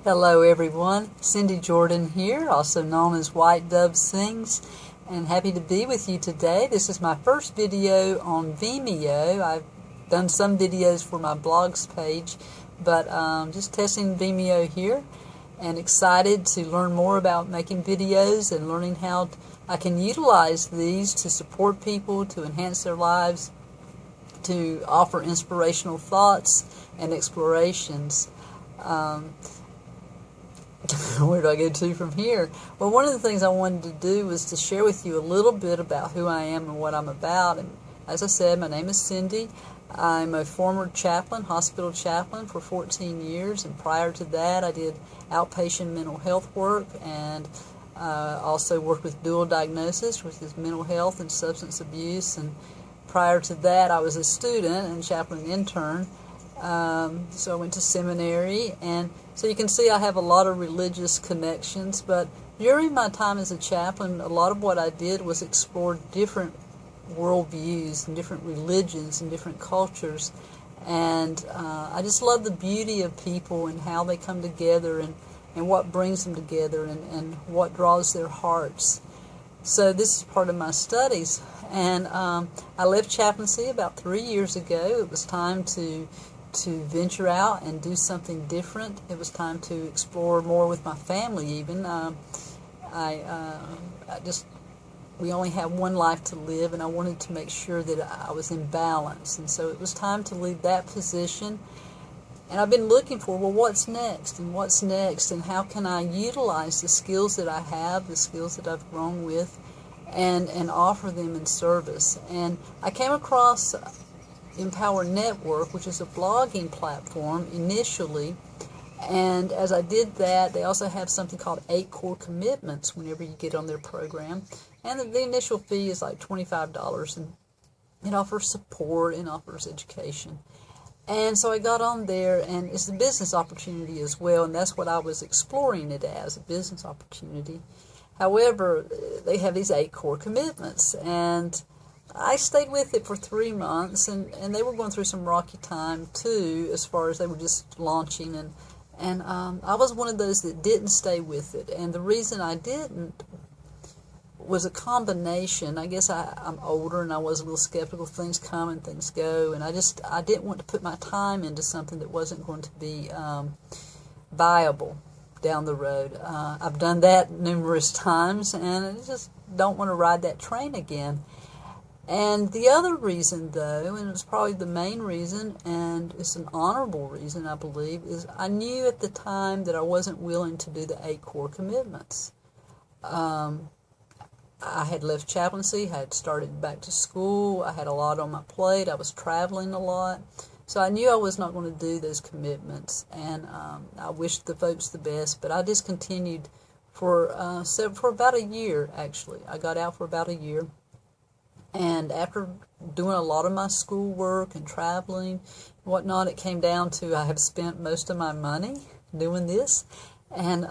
Hello everyone, Cindy Jordan here, also known as White Dove Sings, and happy to be with you today. This is my first video on Vimeo. I've done some videos for my blogs page, but just testing Vimeo here, and excited to learn more about making videos and learning how I can utilize these to support people, to enhance their lives, to offer inspirational thoughts and explorations. Where do I go to from here? Well, one of the things I wanted to do was to share with you a little bit about who I am and what I'm about. And as I said, my name is Cindy. I'm a former chaplain, hospital chaplain for 14 years, and prior to that I did outpatient mental health work and also worked with dual diagnosis, which is mental health and substance abuse. And prior to that I was a student and chaplain intern. So I went to seminary, and so you can see I have a lot of religious connections, but during my time as a chaplain, a lot of what I did was explore different worldviews and different religions and different cultures, and I just love the beauty of people and how they come together and what brings them together and what draws their hearts. So this is part of my studies, and I left chaplaincy about 3 years ago. It was time to venture out and do something different. It was time to explore more with my family even. We only have one life to live, and I wanted to make sure that I was in balance. And so it was time to leave that position. And I've been looking for, well, what's next? And what's next? And how can I utilize the skills that I have, the skills that I've grown with, and offer them in service? And I came across Empower Network, which is a blogging platform initially, and as I did that, they also have something called 8 Core Commitments whenever you get on their program, and the initial fee is like $25, and it offers support and offers education. And so I got on there, and it's a business opportunity as well, and that's what I was exploring it as, a business opportunity. However, they have these 8 core commitments, and I stayed with it for 3 months, and they were going through some rocky time too, as far as they were just launching, and I was one of those that didn't stay with it. And the reason I didn't was a combination. I guess I'm older, and I was a little skeptical. Things come and things go, and I didn't want to put my time into something that wasn't going to be viable down the road. I've done that numerous times, and I just don't want to ride that train again. And the other reason, though, and it's probably the main reason, and it's an honorable reason, I believe, is I knew at the time that I wasn't willing to do the 8 core commitments. I had left chaplaincy, I had started back to school, I had a lot on my plate, I was traveling a lot, so I knew I was not going to do those commitments, and I wished the folks the best, but I discontinued for about a year, actually. I got out for about a year. And after doing a lot of my schoolwork and traveling and whatnot, it came down to I have spent most of my money doing this. And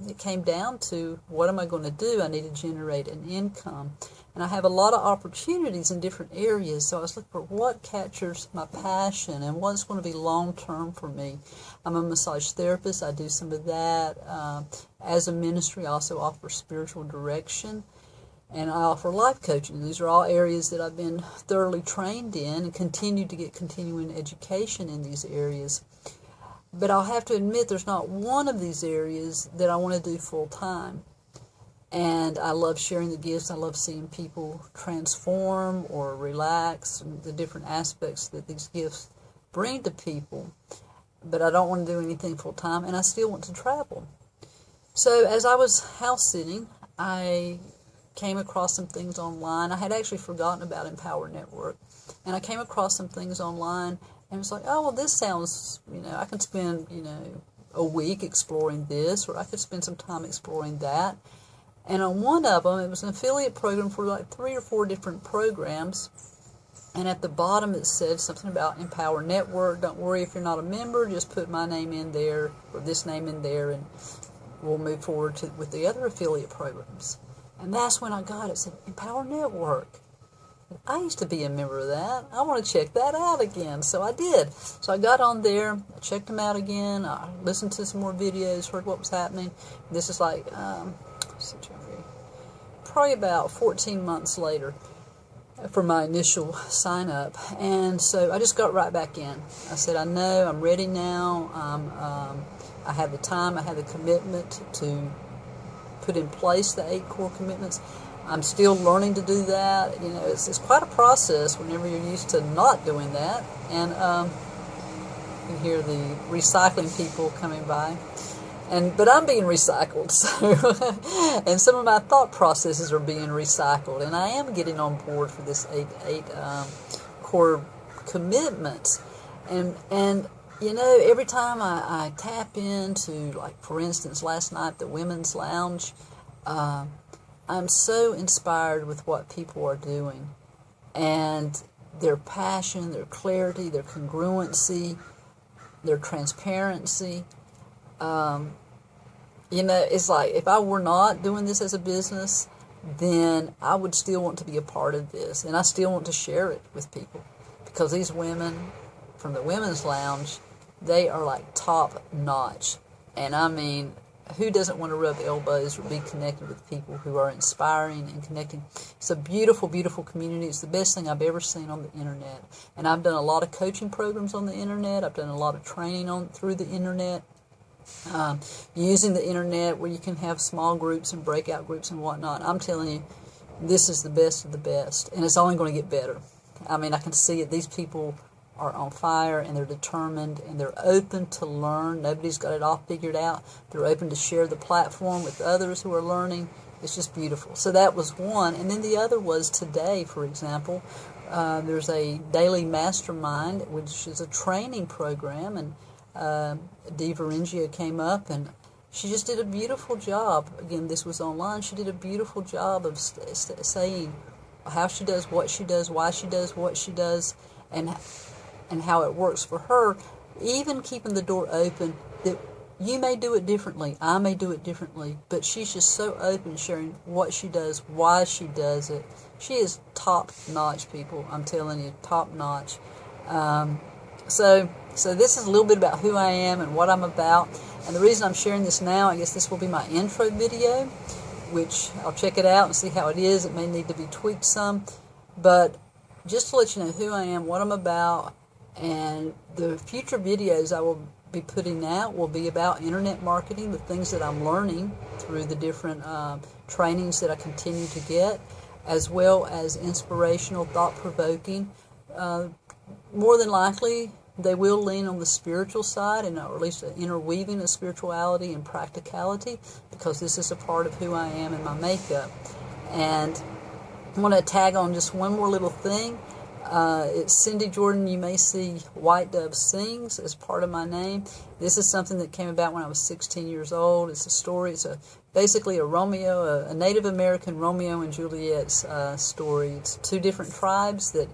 it came down to, what am I going to do? I need to generate an income. And I have a lot of opportunities in different areas, so I was looking for what captures my passion and what's going to be long-term for me. I'm a massage therapist. I do some of that. As a ministry, I also offer spiritual direction, and I offer life coaching. These are all areas that I've been thoroughly trained in and continue to get continuing education in these areas. But I'll have to admit there's not one of these areas that I want to do full time. And I love sharing the gifts. I love seeing people transform or relax, and the different aspects that these gifts bring to people. But I don't want to do anything full time, and I still want to travel. So as I was house sitting, I came across some things online. I had actually forgotten about Empower Network, and I came across some things online and was like, oh, well, this sounds, I can spend, a week exploring this, or I could spend some time exploring that. And on one of them, it was an affiliate program for like 3 or 4 different programs, and at the bottom it said something about Empower Network. Don't worry if you're not a member, just put my name in there, or this name in there, and we'll move forward with the other affiliate programs. And that's when I got it. It said Empower Network. I used to be a member of that. I want to check that out again. So I did. So I got on there, I checked them out again, I listened to some more videos, heard what was happening. This is like, probably about 14 months later for my initial sign up. And so I just got right back in. I said, I know, I'm ready now. I have the time, I have the commitment to put in place the 8 core commitments. I'm still learning to do that. You know, it's quite a process whenever you're used to not doing that. And you can hear the recycling people coming by. But I'm being recycled, so and some of my thought processes are being recycled, and I am getting on board for this 8 core commitments. And you know, every time I tap into, like for instance, last night the Women's Lounge, I'm so inspired with what people are doing, and their passion, their clarity, their congruency, their transparency. You know, it's like if I were not doing this as a business, then I would still want to be a part of this, and I still want to share it with people, because these women from the Women's Lounge, they are like top notch. And I mean, who doesn't want to rub elbows or be connected with people who are inspiring and connecting? It's a beautiful, beautiful community. It's the best thing I've ever seen on the internet. And I've done a lot of coaching programs on the internet. I've done a lot of training through the internet. Using the internet where you can have small groups and breakout groups and whatnot. I'm telling you, this is the best of the best, and it's only going to get better. I mean, I can see it. These people are on fire, and they're determined, and they're open to learn. Nobody's got it all figured out. They're open to share the platform with others who are learning. It's just beautiful. So that was one. And then the other was today, for example. There's a daily mastermind, which is a training program, and Dee Varengia came up, and she just did a beautiful job. Again, this was online. She did a beautiful job of saying how she does what she does, why she does what she does, and how it works for her, even keeping the door open that you may do it differently, I may do it differently, but she's just so open, sharing what she does, why she does it. She is top-notch, people. I'm telling you, top-notch. So this is a little bit about who I am and what I'm about. And the reason I'm sharing this now, I guess this will be my intro video, which I'll check it out and see how it is. It may need to be tweaked some. But just to let you know who I am, what I'm about, and the future videos I will be putting out will be about internet marketing, the things that I'm learning through the different trainings that I continue to get, as well as inspirational, thought-provoking. More than likely, they will lean on the spiritual side, and or at least interweaving of spirituality and practicality, because this is a part of who I am in my makeup. And I want to tag on just one more little thing. It's Cindy Jordan. You may see White Dove Sings as part of my name. This is something that came about when I was 16 years old. It's a story. It's basically a Native American Romeo and Juliet's story. It's 2 different tribes, that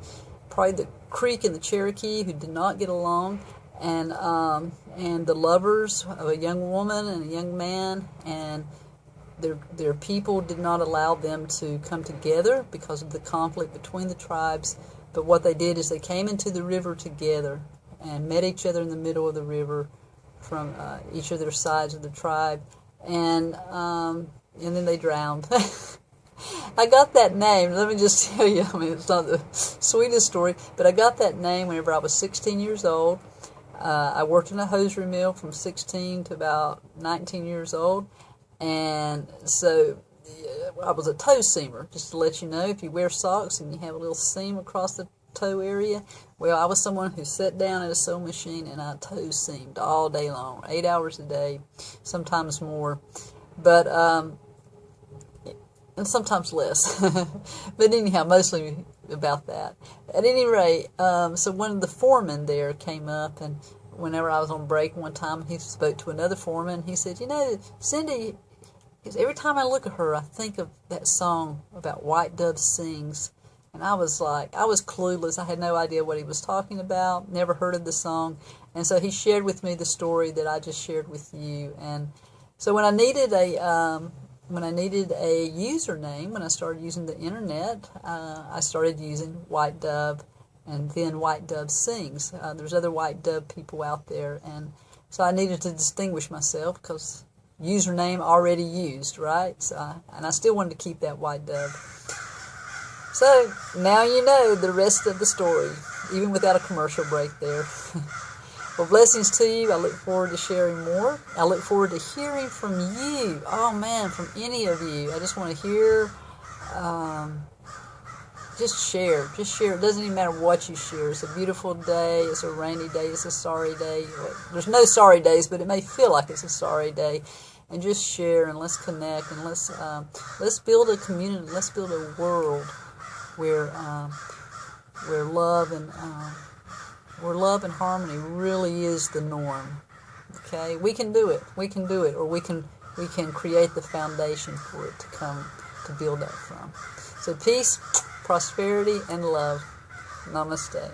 probably the Creek and the Cherokee, who did not get along, and the lovers of a young woman and a young man, and their people did not allow them to come together because of the conflict between the tribes. But what they did is they came into the river together and met each other in the middle of the river from each of their sides of the tribe, and then they drowned. I got that name, let me just tell you, I mean, it's not the sweetest story, but I got that name whenever I was 16 years old. I worked in a hosiery mill from 16 to about 19 years old, and so I was a toe seamer, just to let you know. If you wear socks and you have a little seam across the toe area, well, I was someone who sat down at a sewing machine and I toe seamed all day long, 8 hours a day, sometimes more. But and sometimes less. But anyhow, mostly about that. At any rate, so one of the foremen there came up, and whenever I was on break one time, he spoke to another foreman. He said, you know, Cindy, every time I look at her, I think of that song about White Dove Sings. And I was clueless. I had no idea what he was talking about, never heard of the song. And so he shared with me the story that I just shared with you. And so when I needed when I needed a username, when I started using the internet, I started using White Dove, and then White Dove Sings. There's other White Dove people out there, and so I needed to distinguish myself because username already used, right? And I still wanted to keep that White Dove. So now you know the rest of the story, even without a commercial break there. Well, blessings to you. I look forward to sharing more. I look forward to hearing from you. Oh, man, from any of you. I just want to hear. Just share. Just share. It doesn't even matter what you share. It's a beautiful day. It's a rainy day. It's a sorry day. There's no sorry days, but it may feel like it's a sorry day. And just share, and let's connect, and let's build a community. Let's build a world where love and harmony really is the norm. Okay, we can do it. We can do it, or we can create the foundation for it to come to build up from. So peace, prosperity, and love. Namaste.